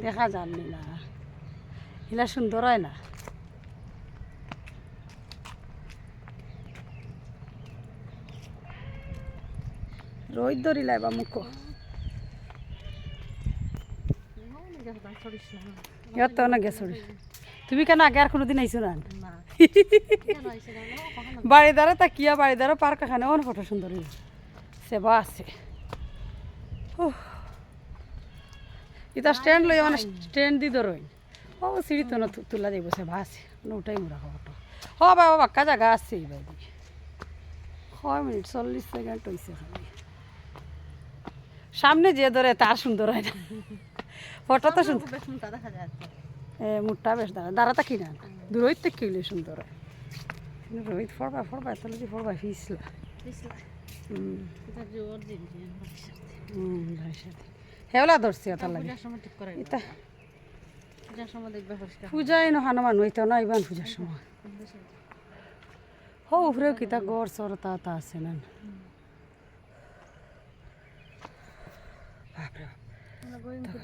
দেখা যাননি না এলা সুন্দর হয় না রোদ ধরিলাই বা মুখ ইয়াত না গেছ তুমি কেন আগে আর কোনোদিন আইছো না বাড়িদারে তা কিয়া বাড়িদারে পার্ক এখানে অনেক ফটো সুন্দর সেবা আছে এটা স্ট্যান্ড লই মানে স্ট্যান্ড দি ধরই ও সিঁড়ি তো না তোলা যাইব সেবা আছে উঠাই মোরা ফটো হ বাবা বাক্কা জায়গা আছে এই বাড়ি 6 মিনিট 40 সেকেন্ড হয়েছে খালি সামনে যে ধরে তার সুন্দর হয় না ফটো তো সুন্দর মুঠটা বেশ দাঁড়াতা কিনা দূরই থেকে কিনলে সুন্দর হয় রোহিত ফরবা তাহলে যে ফরবা ফিসলা হেওলা ধরছি তার লাগে এটা পূজাই নহানো মানুষ হইতো না ইবান পূজার সময় হো উপরেও কিতা গড় সর তা আছে না বাপরে